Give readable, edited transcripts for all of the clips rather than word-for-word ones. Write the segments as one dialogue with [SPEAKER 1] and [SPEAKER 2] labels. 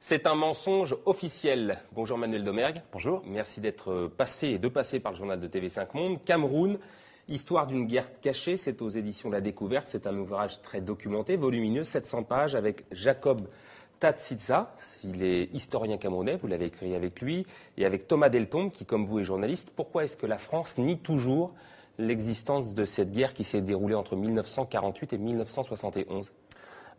[SPEAKER 1] C'est un mensonge officiel. Bonjour Manuel Domergue.
[SPEAKER 2] Bonjour.
[SPEAKER 1] Merci d'être passé et de passer par le journal de TV5 Monde. Cameroun, histoire d'une guerre cachée, c'est aux éditions La Découverte. C'est un ouvrage très documenté, volumineux, 700 pages, avec Jacob Tatsitsa. Il est historien camerounais, vous l'avez écrit avec lui, et avec Thomas Deltombe, qui, comme vous, est journaliste. Pourquoi est-ce que la France nie toujours l'existence de cette guerre qui s'est déroulée entre 1948 et 1971 ?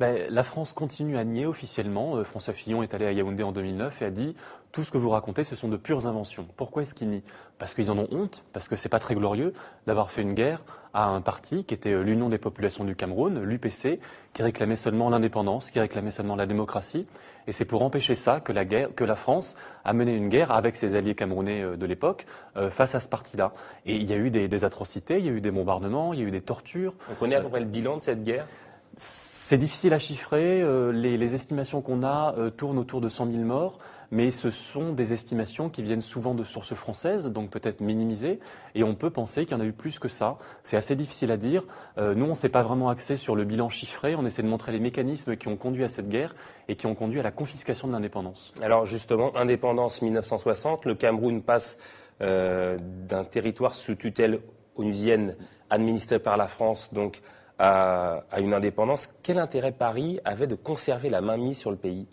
[SPEAKER 2] La France continue à nier officiellement. François Fillon est allé à Yaoundé en 2009 et a dit « Tout ce que vous racontez, ce sont de pures inventions ». Pourquoi est-ce qu'ils nient ? Parce qu'ils en ont honte, parce que c'est pas très glorieux d'avoir fait une guerre à un parti qui était l'Union des populations du Cameroun, l'UPC, qui réclamait seulement l'indépendance, qui réclamait seulement la démocratie. Et c'est pour empêcher ça que la France a mené une guerre avec ses alliés camerounais de l'époque face à ce parti-là. Et il y a eu des atrocités, il y a eu des bombardements, il y a eu des tortures.
[SPEAKER 1] On connaît à peu près le bilan de cette guerre ?
[SPEAKER 2] C'est difficile à chiffrer. Les estimations qu'on a tournent autour de 100 000 morts, mais ce sont des estimations qui viennent souvent de sources françaises, donc peut-être minimisées, et on peut penser qu'il y en a eu plus que ça. C'est assez difficile à dire. Nous, on ne s'est pas vraiment axé sur le bilan chiffré. On essaie de montrer les mécanismes qui ont conduit à cette guerre et qui ont conduit à la confiscation de l'indépendance.
[SPEAKER 1] Alors justement, indépendance 1960, le Cameroun passe d'un territoire sous tutelle onusienne administré par la France, donc à une indépendance. Quel intérêt Paris avait de conserver la mainmise sur le pays ?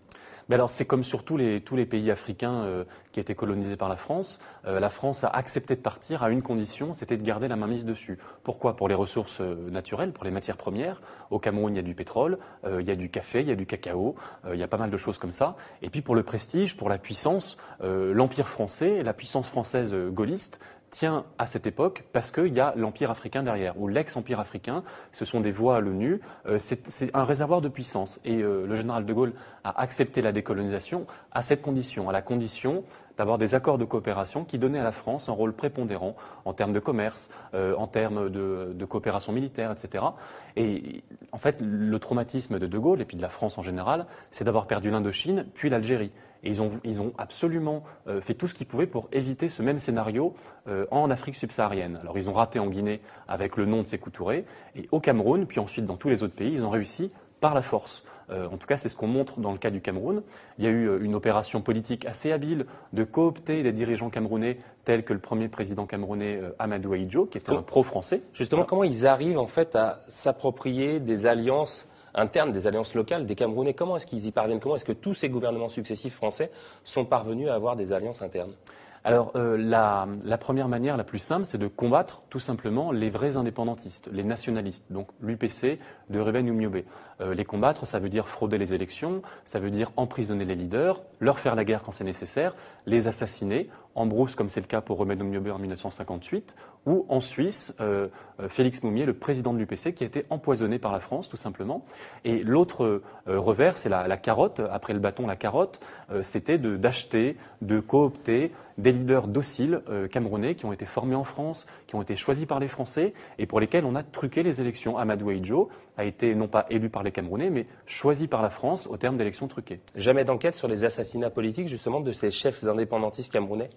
[SPEAKER 2] Alors c'est comme sur tous les pays africains qui étaient colonisés par la France. La France a accepté de partir à une condition, c'était de garder la mainmise dessus. Pourquoi ? Pour les ressources naturelles, pour les matières premières. Au Cameroun, il y a du pétrole, il y a du café, il y a du cacao, il y a pas mal de choses comme ça. Et puis pour le prestige, pour la puissance, l'Empire français, la puissance française gaulliste, tient à cette époque parce qu'il y a l'Empire africain derrière, ou l'ex-Empire africain, ce sont des voix à l'ONU, c'est un réservoir de puissance. Et le général de Gaulle a accepté la décolonisation à cette condition, à la condition d'avoir des accords de coopération qui donnaient à la France un rôle prépondérant en termes de commerce, en termes de coopération militaire, etc. Et en fait, le traumatisme de Gaulle, et puis de la France en général, c'est d'avoir perdu l'Indochine, puis l'Algérie. Et ils ont absolument fait tout ce qu'ils pouvaient pour éviter ce même scénario en Afrique subsaharienne. Alors ils ont raté en Guinée avec le nom de Sékou Touré, et au Cameroun, puis ensuite dans tous les autres pays, ils ont réussi par la force. En tout cas, c'est ce qu'on montre dans le cas du Cameroun. Il y a eu une opération politique assez habile de coopter des dirigeants camerounais tels que le premier président camerounais Amadou Ahidjo, qui était un pro-français.
[SPEAKER 1] Justement, comment ils arrivent en fait à s'approprier des alliances internes, des alliances locales des Camerounais? Comment est-ce qu'ils y parviennent? Comment est-ce que tous ces gouvernements successifs français sont parvenus à avoir des alliances internes?
[SPEAKER 2] Alors, la première manière, la plus simple, c'est de combattre tout simplement les vrais indépendantistes, les nationalistes, donc l'UPC de Ruben Oumyobé. Les combattre, ça veut dire frauder les élections, ça veut dire emprisonner les leaders, leur faire la guerre quand c'est nécessaire, les assassiner, en brousse comme c'est le cas pour Ruben Oumyobé en 1958, ou en Suisse, Félix Moumié, le président de l'UPC, qui a été empoisonné par la France, tout simplement. Et l'autre revers, c'est la carotte, après le bâton, la carotte, c'était d'acheter, de coopter des leaders dociles camerounais qui ont été formés en France, qui ont été choisis par les Français et pour lesquels on a truqué les élections. Amadou Ahidjo a été non pas élu par les Camerounais, mais choisi par la France au terme d'élections truquées.
[SPEAKER 1] Jamais d'enquête sur les assassinats politiques, justement, de ces chefs indépendantistes camerounais?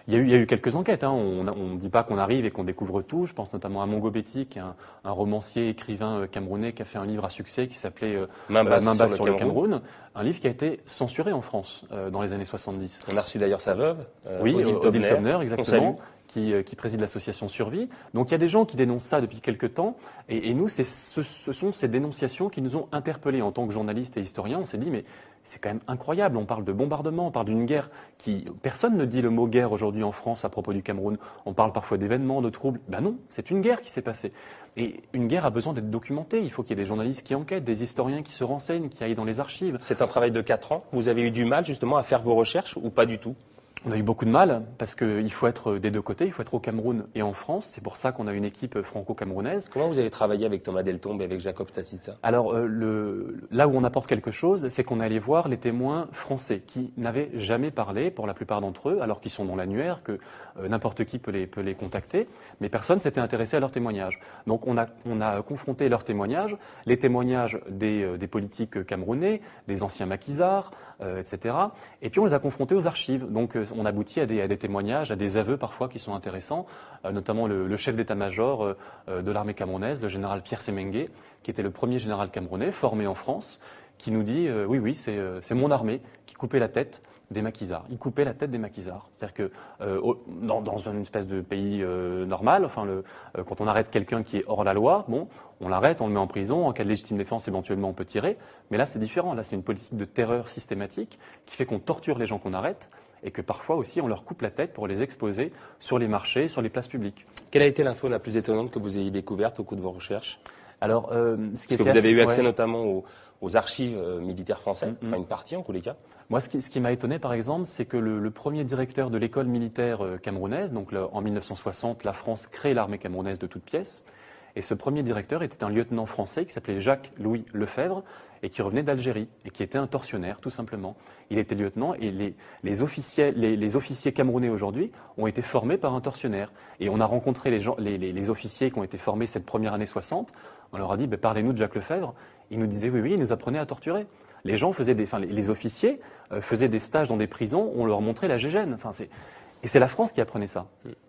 [SPEAKER 2] Il y a eu quelques enquêtes. On ne dit pas qu'on arrive et qu'on découvre tout. Je pense notamment à Mongo Betty, qui est un romancier, écrivain camerounais qui a fait un livre à succès qui s'appelait Main basse sur le Cameroun. Un livre qui a été censuré en France dans les années 70.
[SPEAKER 1] On a reçu d'ailleurs sa veuve,
[SPEAKER 2] Odile Tomner, exactement. Qui préside l'association Survie. Donc il y a des gens qui dénoncent ça depuis quelques temps. Et nous, ce sont ces dénonciations qui nous ont interpellés en tant que journalistes et historiens. On s'est dit, mais c'est quand même incroyable. On parle de bombardement, on parle d'une guerre qui... Personne ne dit le mot guerre aujourd'hui en France à propos du Cameroun. On parle parfois d'événements, de troubles. Ben non, c'est une guerre qui s'est passée. Et une guerre a besoin d'être documentée. Il faut qu'il y ait des journalistes qui enquêtent, des historiens qui se renseignent, qui aillent dans les archives.
[SPEAKER 1] C'est un travail de 4 ans. Vous avez eu du mal justement à faire vos recherches ou pas du tout?
[SPEAKER 2] On a eu beaucoup de mal parce qu'il faut être des deux côtés, il faut être au Cameroun et en France. C'est pour ça qu'on a une équipe franco-camerounaise.
[SPEAKER 1] Comment vous avez travaillé avec Thomas Deltombe et avec Jacob Tatsitsa?
[SPEAKER 2] Alors là où on apporte quelque chose, c'est qu'on est allé voir les témoins français qui n'avaient jamais parlé, pour la plupart d'entre eux, alors qu'ils sont dans l'annuaire, que n'importe qui peut les contacter, mais personne s'était intéressé à leurs témoignages. Donc on a confronté leurs témoignages, les témoignages des politiques camerounais, des anciens maquisards, etc. Et puis on les a confrontés aux archives. Donc on aboutit à des témoignages, à des aveux parfois qui sont intéressants, notamment le chef d'état-major de l'armée camerounaise, le général Pierre Semengue, qui était le premier général camerounais formé en France, qui nous dit oui, c'est mon armée qui coupait la tête des maquisards. Ils coupaient la tête des maquisards. C'est-à-dire que dans une espèce de pays normal, quand on arrête quelqu'un qui est hors la loi, bon, on l'arrête, on le met en prison, en cas de légitime défense, éventuellement on peut tirer. Mais là, c'est différent. Là, c'est une politique de terreur systématique qui fait qu'on torture les gens qu'on arrête et que parfois aussi on leur coupe la tête pour les exposer sur les marchés, sur les places publiques.
[SPEAKER 1] Quelle a été l'info la plus étonnante que vous ayez découverte au cours de vos recherches?
[SPEAKER 2] Alors,
[SPEAKER 1] Parce que vous avez eu accès notamment aux archives militaires françaises, enfin une partie en tous les cas.
[SPEAKER 2] Moi, ce qui m'a étonné, par exemple, c'est que le premier directeur de l'école militaire camerounaise, donc en 1960, la France crée l'armée camerounaise de toutes pièces. Et ce premier directeur était un lieutenant français qui s'appelait Jacques-Louis Lefebvre et qui revenait d'Algérie et qui était un tortionnaire, tout simplement. Il était lieutenant et les officiers camerounais aujourd'hui ont été formés par un tortionnaire. Et on a rencontré les officiers qui ont été formés cette première année 60. On leur a dit, parlez-nous de Jacques Lefebvre. Ils nous disaient, oui, il nous apprenait à torturer. Les gens les officiers faisaient des stages dans des prisons, on leur montrait la gégène. Et c'est la France qui apprenait ça.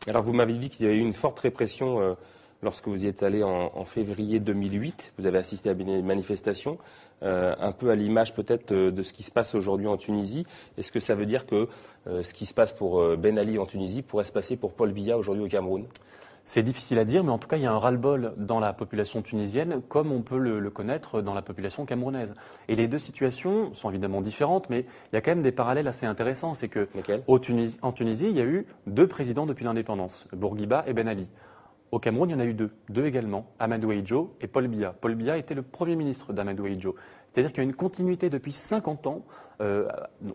[SPEAKER 1] Alors vous m'avez dit qu'il y avait eu une forte répression lorsque vous y êtes allé en février 2008. Vous avez assisté à des manifestations, un peu à l'image peut-être de ce qui se passe aujourd'hui en Tunisie. Est-ce que ça veut dire que ce qui se passe pour Ben Ali en Tunisie pourrait se passer pour Paul Biya aujourd'hui au Cameroun?
[SPEAKER 2] C'est difficile à dire, mais en tout cas, il y a un ras-le-bol dans la population tunisienne, comme on peut le connaître dans la population camerounaise. Et les deux situations sont évidemment différentes, mais il y a quand même des parallèles assez intéressants. C'est que en Tunisie, il y a eu 2 présidents depuis l'indépendance, Bourguiba et Ben Ali. Au Cameroun, il y en a eu 2 également, Amadou Ahidjo et Paul Biya. Paul Biya était le Premier ministre d'Amadou Ahidjo. C'est-à-dire qu'il y a une continuité depuis 50 ans.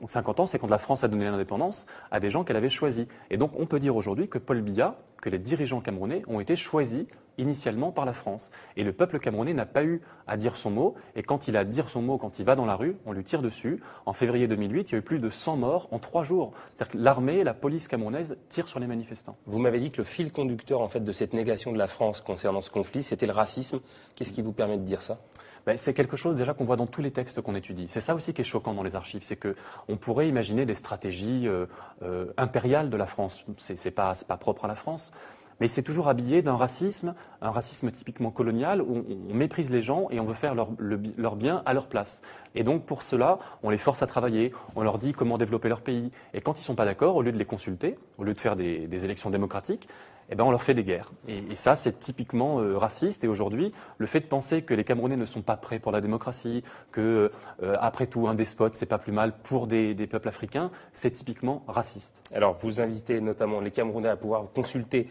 [SPEAKER 2] 50 ans, c'est quand la France a donné l'indépendance à des gens qu'elle avait choisis. Et donc, on peut dire aujourd'hui que Paul Biya, que les dirigeants camerounais ont été choisis initialement par la France. Et le peuple camerounais n'a pas eu à dire son mot. Et quand il a à dire son mot, quand il va dans la rue, on lui tire dessus. En février 2008, il y a eu plus de 100 morts en 3 jours. C'est-à-dire que l'armée, la police camerounaise tirent sur les manifestants.
[SPEAKER 1] Vous m'avez dit que le fil conducteur en fait, de cette négation de la France concernant ce conflit, c'était le racisme. Qu'est-ce qui vous permet de dire ça?
[SPEAKER 2] C'est quelque chose déjà qu'on voit dans tous les textes qu'on étudie. C'est ça aussi qui est choquant dans les archives, c'est qu'on pourrait imaginer des stratégies impériales de la France. C'est pas propre à la France. Mais c'est toujours habillé d'un racisme, un racisme typiquement colonial, où on méprise les gens et on veut faire leur bien à leur place. Et donc pour cela, on les force à travailler, on leur dit comment développer leur pays. Et quand ils ne sont pas d'accord, au lieu de les consulter, au lieu de faire des élections démocratiques, on leur fait des guerres. Et ça, c'est typiquement raciste. Et aujourd'hui, le fait de penser que les Camerounais ne sont pas prêts pour la démocratie, que après tout, un despote, c'est pas plus mal pour des peuples africains, c'est typiquement raciste.
[SPEAKER 1] Alors, vous invitez notamment les Camerounais à pouvoir consulter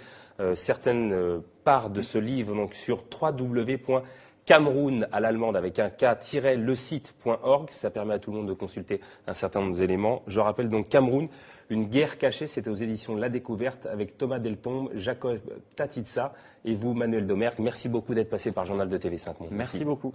[SPEAKER 1] certaines parts de ce livre donc sur www.cameroun à l'allemande avec un k-le-site.org. Ça permet à tout le monde de consulter un certain nombre d'éléments. Je rappelle donc Cameroun, une guerre cachée, c'était aux éditions La Découverte avec Thomas Deltombe, Jacob Tatitsa et vous, Manuel Domergue. Merci beaucoup d'être passé par le journal de TV5 Monde.
[SPEAKER 2] Merci beaucoup.